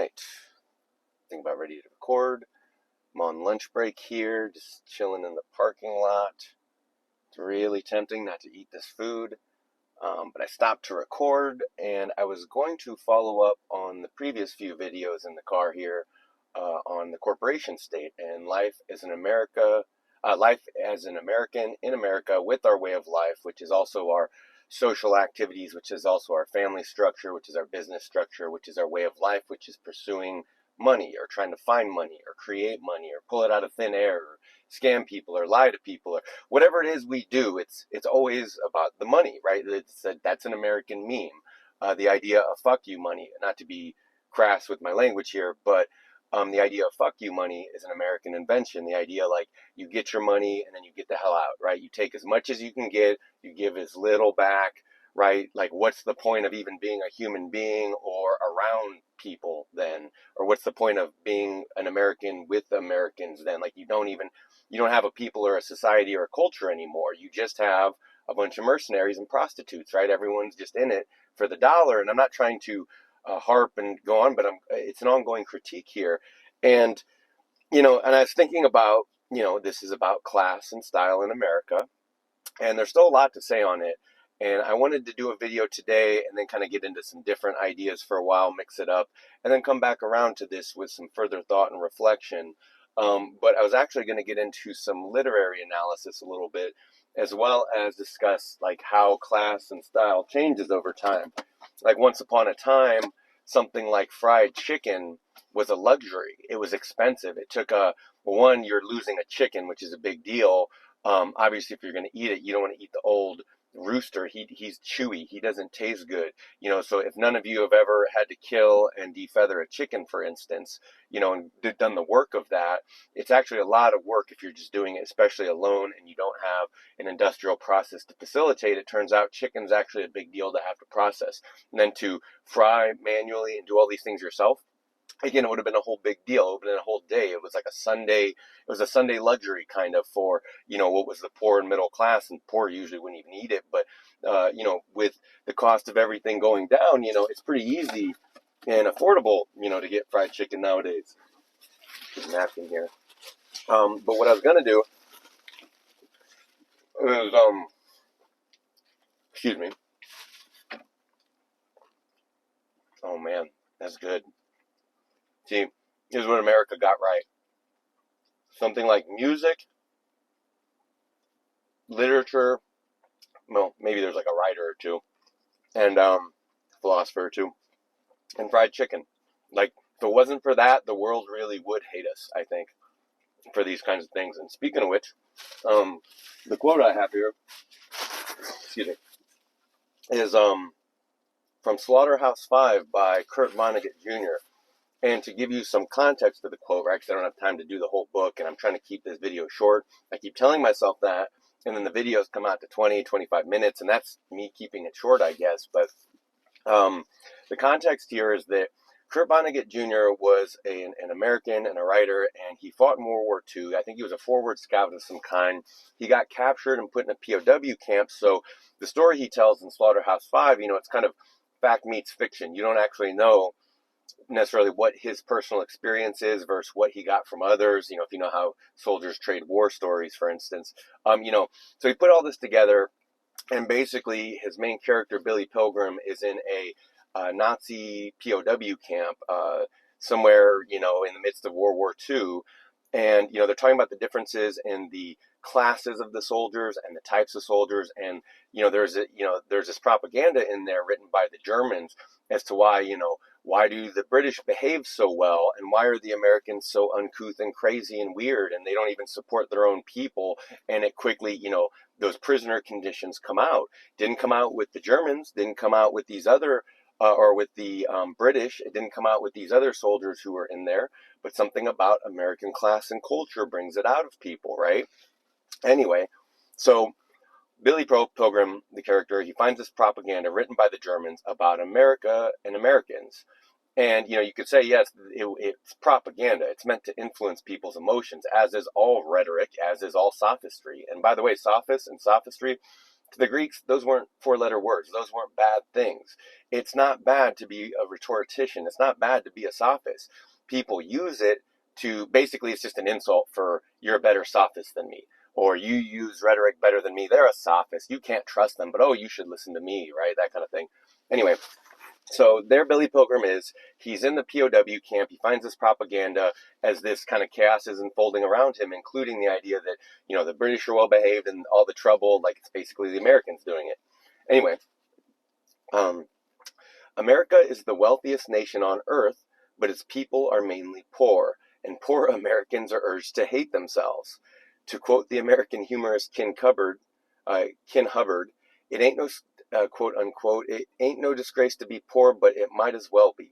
right. Think about ready to record. I'm on lunch break here, just chilling in the parking lot. It's really tempting not to eat this food, but I stopped to record, and I was going to follow up on the previous few videos in the car here on the corporation state and life as an life as an American in America with our way of life, which is also our social activities, which is also our family structure, which is our business structure, which is our way of life, which is pursuing money or trying to find money or create money or pull it out of thin air or scam people or lie to people or whatever it is we do. It's always about the money, right? That's an American meme. The idea of fuck you money, not to be crass with my language here, but the idea of fuck you money is an American invention. The idea like you get your money and then you get the hell out, right? You take as much as you can get, you give as little back, right? Like what's the point of even being a human being or around people then? Or what's the point of being an American with Americans then? Like you don't have a people or a society or a culture anymore. You just have a bunch of mercenaries and prostitutes, right? Everyone's just in it for the dollar. And I'm not trying to harp and go on, but it's an ongoing critique here. And, and I was thinking about, this is about class and style in America, and there's still a lot to say on it. And I wanted to do a video today and then kind of get into some different ideas for a while, mix it up, and then come back around to this with some further thought and reflection. But I was actually going to get into some literary analysis a little bit, as well as discuss like how class and style changes over time. Like once upon a time, something like fried chicken was a luxury. It was expensive. It took you're losing a chicken, which is a big deal. Obviously, if you're going to eat it, you don't want to eat the old rooster. He's chewy. He doesn't taste good. So if none of you have ever had to kill and defeather a chicken, for instance, and done the work of that, it's actually a lot of work if you're just doing it, especially alone, and you don't have an industrial process to facilitate. It turns out chicken's actually a big deal to have to process. And then to fry manually and do all these things yourself, again, it would have been a whole big deal. It would have been a whole day. It was like it was a Sunday luxury kind of for, what was the poor and middle class, and poor usually wouldn't even eat it. But, with the cost of everything going down, it's pretty easy and affordable, to get fried chicken nowadays. There's a napkin here. But what I was going to do is, excuse me. Oh man, that's good. See, here's what America got right. Something like music, literature, well, maybe there's like a writer or two, and philosopher or two, and fried chicken. Like, if it wasn't for that, the world really would hate us, I think, for these kinds of things. And speaking of which, the quote I have here, excuse me, is from Slaughthouse-Five by Kurt Vonnegut Jr. And to give you some context to the quote, right, because I don't have time to do the whole book, and I'm trying to keep this video short. I keep telling myself that, and then the videos come out to 20, 25 minutes, and that's me keeping it short, I guess. But the context here is that Kurt Vonnegut Jr. was an American and a writer, and he fought in World War II. I think he was a forward scout of some kind. He got captured and put in a POW camp. So the story he tells in Slaughterhouse-Five, it's kind of fact meets fiction. You don't actually know necessarily what his personal experience is versus what he got from others, if you know how soldiers trade war stories, for instance. So he put all this together, and basically his main character, Billy Pilgrim, is in a Nazi POW camp somewhere, in the midst of World War II. And, they're talking about the differences in the classes of the soldiers and the types of soldiers. And, there's this propaganda in there written by the Germans as to why do the British behave so well, and why are the Americans so uncouth and crazy and weird, and they don't even support their own people. And it quickly, those prisoner conditions come out. Didn't come out with the Germans, didn't come out with these other or with the British. It didn't come out with these other soldiers who were in there, but something about American class and culture brings it out of people, right? Anyway, so Billy Pilgrim, the character, he finds this propaganda written by the Germans about America and Americans. And, you could say, yes, it's propaganda. It's meant to influence people's emotions, as is all rhetoric, as is all sophistry. And by the way, sophists and sophistry, To the Greeks, those weren't four-letter words. Those weren't bad things. It's not bad to be a rhetorician. It's not bad to be a sophist. People use it to, basically, it's just an insult for, you're a better sophist than me. Or you use rhetoric better than me. They're a sophist. You can't trust them, but oh, you should listen to me, right? That kind of thing. Anyway, so there Billy Pilgrim is. He's in the POW camp. He finds this propaganda as this kind of chaos is unfolding around him, including the idea that, the British are well behaved and all the trouble, like it's basically the Americans doing it. Anyway, America is the wealthiest nation on earth, but its people are mainly poor, and poor Americans are urged to hate themselves. To quote the American humorist Ken Hubbard, it ain't no quote unquote, it ain't no disgrace to be poor, but it might as well be.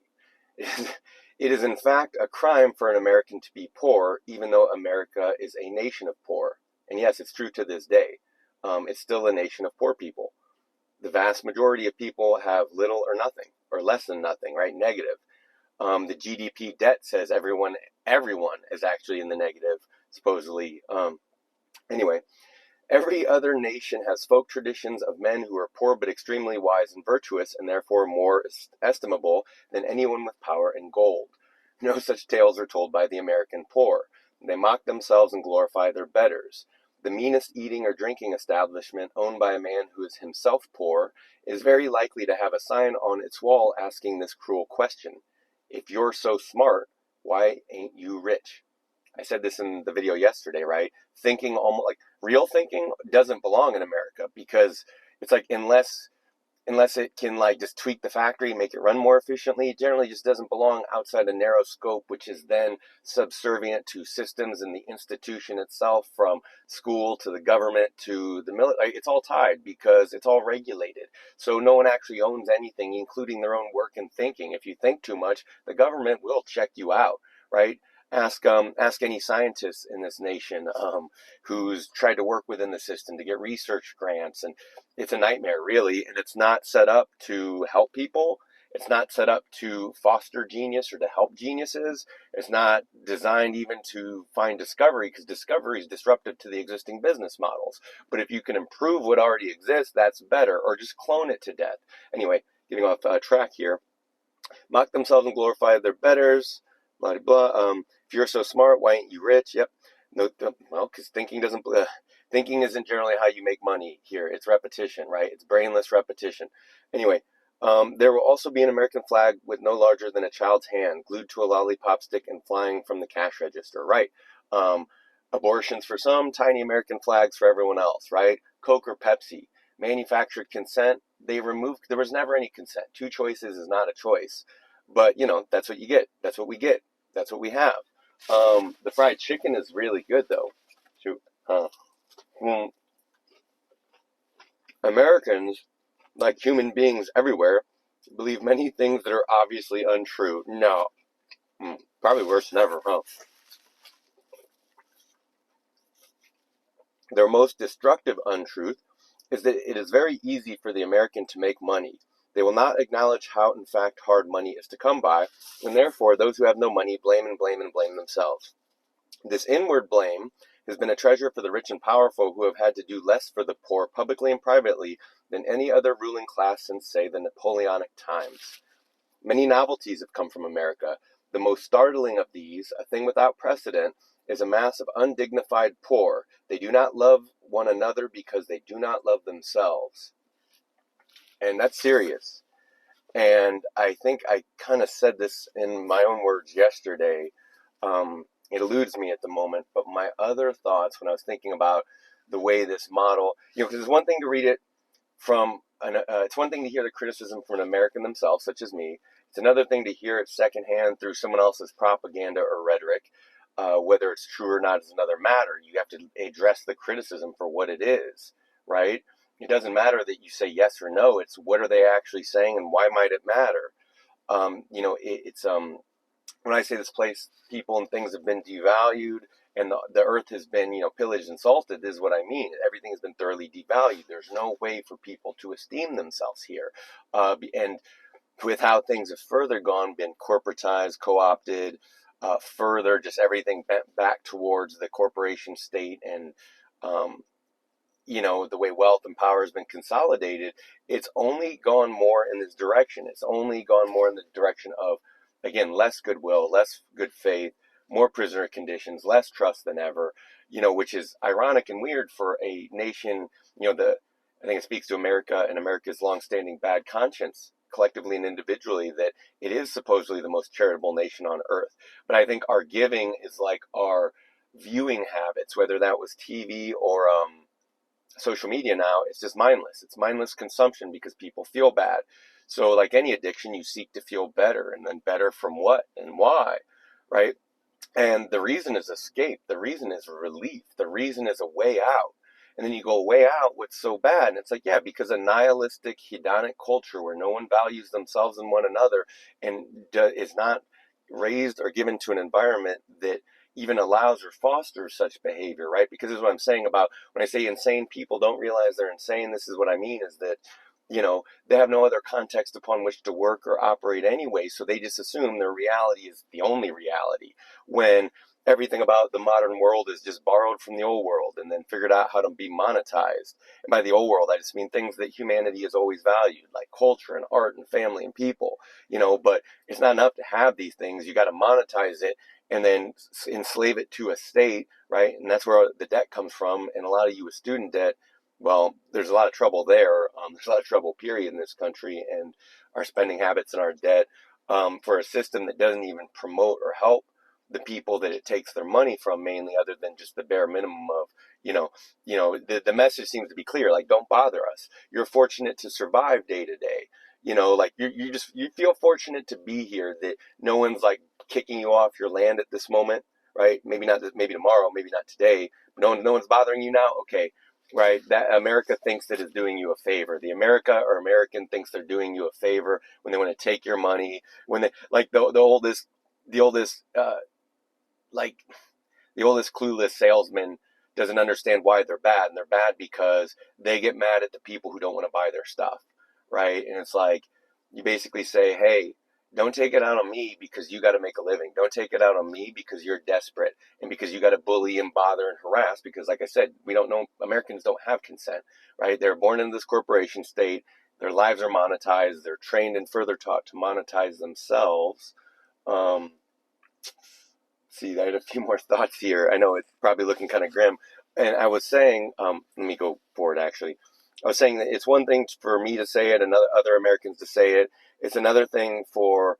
It is in fact a crime for an American to be poor, even though America is a nation of poor. And yes, it's true to this day. It's still a nation of poor people. The vast majority of people have little or nothing, or less than nothing, right? Negative. The GDP debt says everyone is actually in the negative, supposedly. Anyway, every other nation has folk traditions of men who are poor but extremely wise and virtuous, and therefore more estimable than anyone with power and gold. No such tales are told by the American poor. They mock themselves and glorify their betters. The meanest eating or drinking establishment owned by a man who is himself poor is very likely to have a sign on its wall asking this cruel question: if you're so smart, why ain't you rich? I said this in the video yesterday, right? Thinking, almost like real thinking, doesn't belong in America, because it's like unless it can like just tweak the factory, make it run more efficiently, it generally just doesn't belong outside a narrow scope, which is then subservient to systems and the institution itself, from school to the government to the military. It's all tied because it's all regulated. So no one actually owns anything, including their own work and thinking. If you think too much, the government will check you out, right? Ask any scientist in this nation who's tried to work within the system to get research grants, and it's a nightmare, really. And it's not set up to help people. It's not set up to foster genius or to help geniuses. It's not designed even to find discovery, because discovery is disruptive to the existing business models. But if you can improve what already exists, that's better, or just clone it to death. Anyway, getting off track here. Mock themselves and glorify their betters. Blah, blah. If you're so smart, why ain't you rich? Yep. No, well, because thinking isn't generally how you make money here. It's repetition, right? It's brainless repetition. Anyway, there will also be an American flag with no larger than a child's hand glued to a lollipop stick and flying from the cash register, right? Abortions for some, tiny American flags for everyone else, right? Coke or Pepsi. Manufactured consent, there was never any consent. Two choices is not a choice. But, that's what you get. That's what we get. That's what we have. The fried chicken is really good, though. Shoot. Americans, like human beings everywhere, believe many things that are obviously untrue. No. Probably worse than ever, huh? Their most destructive untruth is that it is very easy for the American to make money. They will not acknowledge how, in fact, hard money is to come by, and therefore those who have no money blame themselves. This inward blame has been a treasure for the rich and powerful, who have had to do less for the poor, publicly and privately, than any other ruling class since, say, the Napoleonic times. Many novelties have come from America. The most startling of these, a thing without precedent, is a mass of undignified poor. They do not love one another because they do not love themselves. And that's serious. And I think I kind of said this in my own words yesterday. It eludes me at the moment, but my other thoughts when I was thinking about the way this model, because it's one thing to read it from, it's one thing to hear the criticism from an American themselves, such as me. It's another thing to hear it secondhand through someone else's propaganda or rhetoric. Whether it's true or not is another matter. You have to address the criticism for what it is, right? It doesn't matter that you say yes or no. It's what are they actually saying and why might it matter? When I say this place, people and things have been devalued and the earth has been, pillaged and salted, this is what I mean. Everything has been thoroughly devalued. There's no way for people to esteem themselves here. And with how things have further been corporatized, co-opted, further just everything bent back towards the corporation state and the way wealth and power has been consolidated, it's only gone more in this direction. It's only gone more in the direction of, again, less goodwill, less good faith, more prisoner conditions, less trust than ever, which is ironic and weird for a nation, I think it speaks to America and America's longstanding bad conscience, collectively and individually, that it is supposedly the most charitable nation on earth. But I think our giving is like our viewing habits, whether that was TV or social media now. It's just mindless. It's mindless consumption because people feel bad. So like any addiction, you seek to feel better, and then better from what and why, right? And the reason is escape. The reason is relief. The reason is a way out. And then you go, way out, what's so bad? And it's like, yeah, because a nihilistic, hedonic culture where no one values themselves and one another and is not raised or given to an environment that even allows or fosters such behavior, right? Because this is what I'm saying about when I say insane people don't realize they're insane. This is what I mean is that, they have no other context upon which to work or operate anyway. So they just assume their reality is the only reality, when everything about the modern world is just borrowed from the old world and then figured out how to be monetized. And by the old world, I just mean things that humanity has always valued, like culture and art and family and people, but it's not enough to have these things. You got to monetize it and then enslave it to a state, right? And that's where the debt comes from. And a lot of you with student debt, well, there's a lot of trouble there. There's a lot of trouble, period, in this country, and our spending habits and our debt for a system that doesn't even promote or help the people that it takes their money from, mainly, other than just the bare minimum of, the message seems to be clear, like, don't bother us. You're fortunate to survive day to day. Like you feel fortunate to be here, that no one's like kicking you off your land at this moment, right? Maybe not, maybe tomorrow, maybe not today. But no one's bothering you now. Okay. Right, that America thinks that is doing you a favor. The America or American thinks they're doing you a favor when they want to take your money. When they like the oldest like the oldest clueless salesman doesn't understand why they're bad, and they're bad because they get mad at the people who don't want to buy their stuff, right? And it's like you basically say, hey, don't take it out on me because you got to make a living. Don't take it out on me because you're desperate and because you got to bully and bother and harass. Because like I said, Americans don't have consent, right? They're born into this corporation state. Their lives are monetized. They're trained and further taught to monetize themselves. See, I had a few more thoughts here. I know it's probably looking kind of grim. And I was saying, let me go forward actually. I was saying that it's one thing for me to say it and other Americans to say it. It's another thing for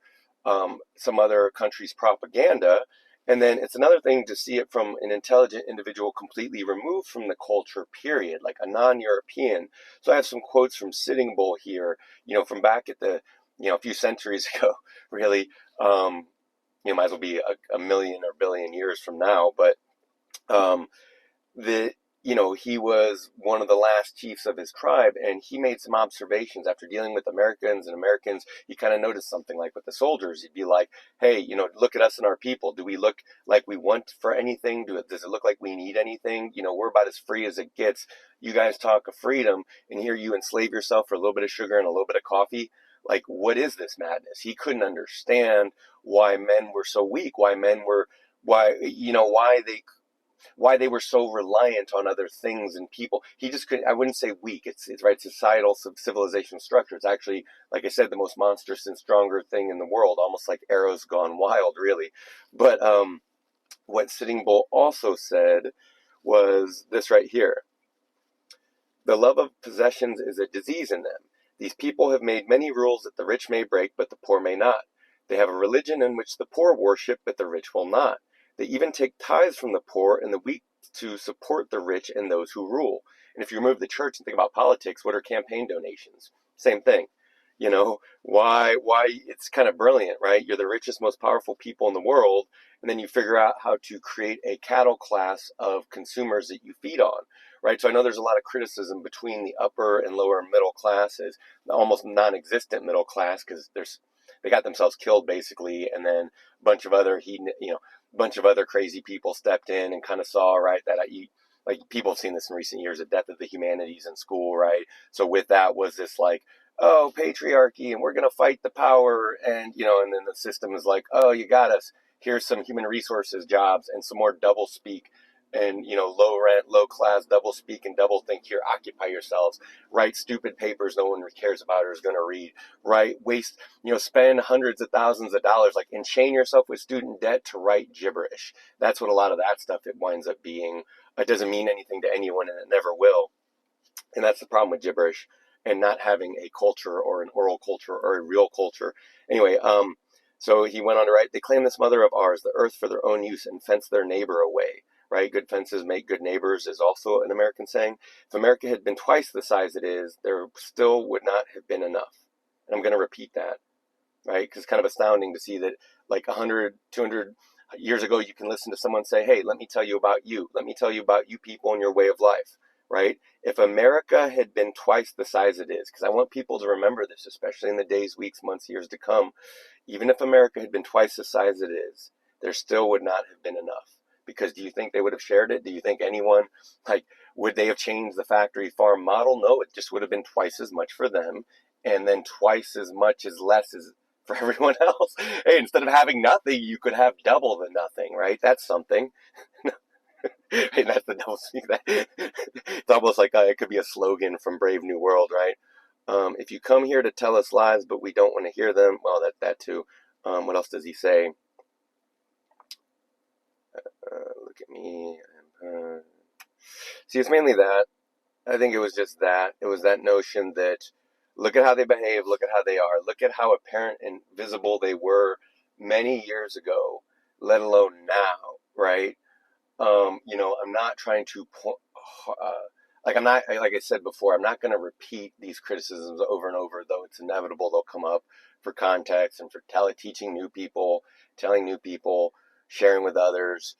some other country's propaganda. And then it's another thing to see it from an intelligent individual completely removed from the culture, period, like a non-European. So I have some quotes from Sitting Bull here, from back at the, a few centuries ago, really. Might as well be a million or billion years from now, but he was one of the last chiefs of his tribe, and he made some observations after dealing with Americans. He kind of noticed something like with the soldiers. He'd be like, hey, look at us and our people. Do we look like we want for anything? Does it look like we need anything? We're about as free as it gets. You guys talk of freedom, and here you enslave yourself for a little bit of sugar and a little bit of coffee. Like, what is this madness? He couldn't understand why men were so weak, why they were so reliant on other things and people. He just couldn't. I wouldn't say weak. It's right. Societal civilization structure. It's actually, like I said, the most monstrous and stronger thing in the world, almost like arrows gone wild, really. But what Sitting Bull also said was this right here. The love of possessions is a disease in them. These people have made many rules that the rich may break, but the poor may not. They have a religion in which the poor worship, but the rich will not. They even take tithes from the poor and the weak to support the rich and those who rule. And if you remove the church and think about politics, what are campaign donations? Same thing. Why it's kind of brilliant, right? You're the richest, most powerful people in the world, and then you figure out how to create a cattle class of consumers that you feed on, right? So I know there's a lot of criticism between the upper and lower middle classes, the almost non-existent middle class, because they got themselves killed basically, and then a bunch of other crazy people stepped in and kind of saw, right, that like people have seen this in recent years, the death of the humanities in school, right? So with that was this like, oh, patriarchy, and we're going to fight the power, and and then the system is like, oh, you got us. Here's some human resources jobs and some more double speak and, low rent, low class, double speak and double think here, occupy yourselves, write stupid papers no one cares about or is going to read, right? Waste, spend hundreds of thousands of dollars, like, and chain yourself with student debt to write gibberish. That's what a lot of that stuff, it winds up being. It doesn't mean anything to anyone, and it never will. And that's the problem with gibberish and not having a culture or an oral culture or a real culture. Anyway, so he went on to write, they claim this mother of ours, the earth for their own use, and fence their neighbor away. Right? Good fences make good neighbors is also an American saying. If America had been twice the size it is, there still would not have been enough. And I'm going to repeat that, right? Because it's kind of astounding to see that like 100, 200 years ago, you can listen to someone say, hey, let me tell you about you. Let me tell you about you people and your way of life, right? If America had been twice the size it is, because I want people to remember this, especially in the days, weeks, months, years to come, even if America had been twice the size it is, there still would not have been enough. Because do you think they would have shared it? Do you think anyone, would they have changed the factory farm model? No, it just would have been twice as much for them, and then twice as much as less as for everyone else. Hey, instead of having nothing, you could have double the nothing, right? That's something. Hey, that's the double speak. It's almost like it could be a slogan from Brave New World, right? If you come here to tell us lies, but we don't want to hear them, well, that too. What else does he say? Look at me. See, it's mainly that. I think it was just that. It was that notion that look at how they behave, look at how they are, look at how apparent and visible they were many years ago, let alone now, right? I'm not trying to, I'm not, like I said before, I'm not going to repeat these criticisms over and over, though it's inevitable they'll come up for context and for teaching new people, telling new people, sharing with others.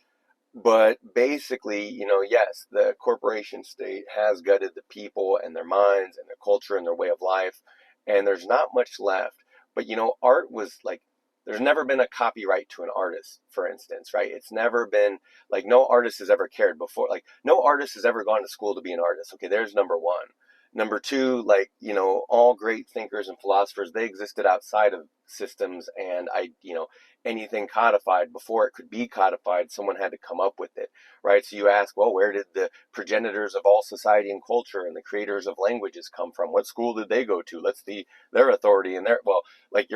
But basically, yes, the corporation state has gutted the people and their minds and their culture and their way of life, and there's not much left. But, art was like, there's never been a copyright to an artist, for instance, right? It's never been, like, no artist has ever cared before. Like, no artist has ever gone to school to be an artist. Okay, there's number one. Number two, all great thinkers and philosophers, they existed outside of systems and anything codified. Before it could be codified, someone had to come up with it, right? So you ask, well, where did the progenitors of all society and culture and the creators of languages come from? What school did they go to? Let's see their authority and our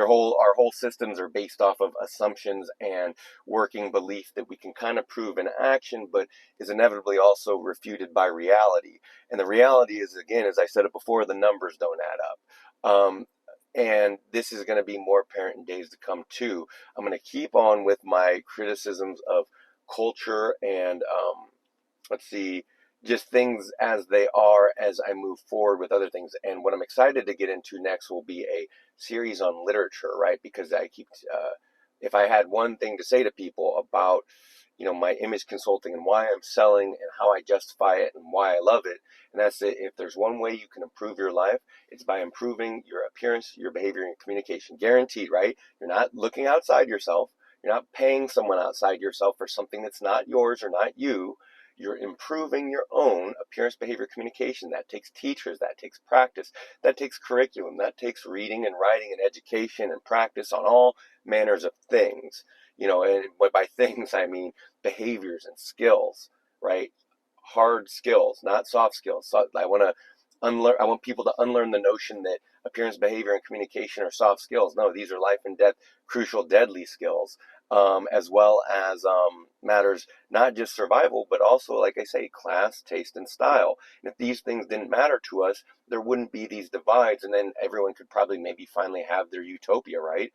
whole systems are based off of assumptions and working belief that we can kind of prove in action, but is inevitably also refuted by reality. And the reality is, again, as I said it before, the numbers don't add up. And this is going to be more apparent in days to come too. I'm going to keep on with my criticisms of culture and just things as they are as I move forward with other things. And what I'm excited to get into next will be a series on literature, right? Because if I had one thing to say to people about, my image consulting and why I'm selling and how I justify it and why I love it, and that's it. If there's one way you can improve your life, it's by improving your appearance, your behavior, and communication. Guaranteed, right? You're not looking outside yourself. You're not paying someone outside yourself for something that's not yours or not you. You're improving your own appearance, behavior, communication. That takes teachers, that takes practice, that takes curriculum, that takes reading and writing and education and practice on all manners of things. And by things, I mean behaviors and skills, right? Hard skills, not soft skills. So I want people to unlearn the notion that appearance, behavior, and communication are soft skills. No, these are life and death, crucial, deadly skills, as well as matters not just survival, but also, like I say, class, taste, and style. And if these things didn't matter to us, there wouldn't be these divides, and then everyone could probably maybe finally have their utopia, right?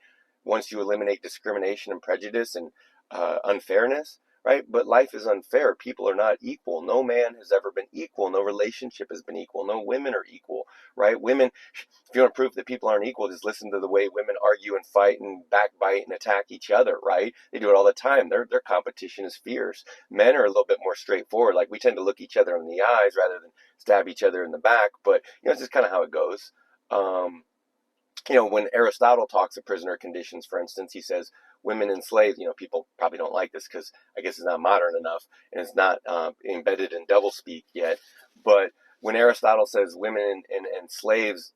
Once you eliminate discrimination and prejudice and unfairness, right? But life is unfair. People are not equal. No man has ever been equal. No relationship has been equal. No women are equal, right? Women, if you want to prove that people aren't equal, just listen to the way women argue and fight and backbite and attack each other, right? They do it all the time. Their competition is fierce. Men are a little bit more straightforward. Like, we tend to look each other in the eyes rather than stab each other in the back. But, it's just kind of how it goes. When Aristotle talks of prisoner conditions, for instance, he says women enslaved. People probably don't like this because I guess it's not modern enough and it's not embedded in doublespeak yet. But when Aristotle says women and slaves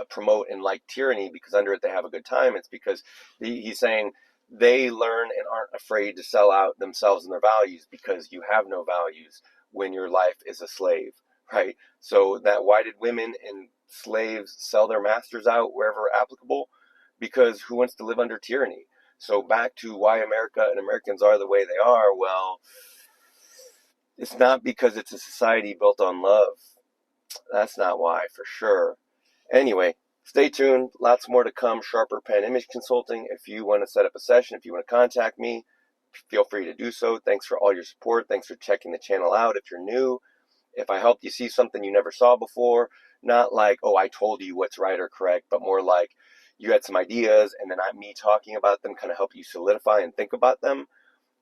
promote and like tyranny because under it they have a good time, it's because he's saying they learn and aren't afraid to sell out themselves and their values, because you have no values when your life is a slave, right? So that, why did women and slaves sell their masters out wherever applicable? Because who wants to live under tyranny? So back to why America and Americans are the way they are. Well, it's not because it's a society built on love. That's not why, for sure. Anyway, stay tuned. Lots more to come. Sharper Pen Image Consulting. If you want to set up a session, if you want to contact me, feel free to do so. Thanks for all your support. Thanks for checking the channel out. If you're new, if I helped you see something you never saw before, not like, oh, I told you what's right or correct, but more like you had some ideas and then me talking about them kind of help you solidify and think about them,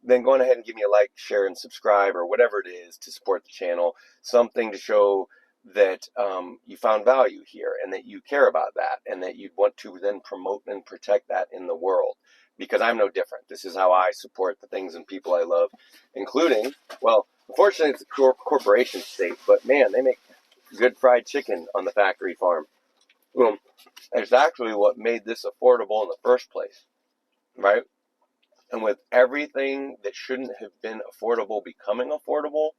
then go on ahead and give me a like, share, and subscribe, or whatever it is to support the channel. Something to show that you found value here and that you care about that and that you'd want to then promote and protect that in the world. Because I'm no different. This is how I support the things and people I love, including, well, unfortunately it's a corporation state, but man, they make good fried chicken on the factory farm. Boom. It's actually what made this affordable in the first place, right? And with everything that shouldn't have been affordable becoming affordable,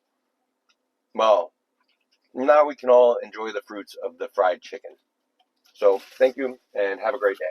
well, now we can all enjoy the fruits of the fried chicken. So thank you and have a great day.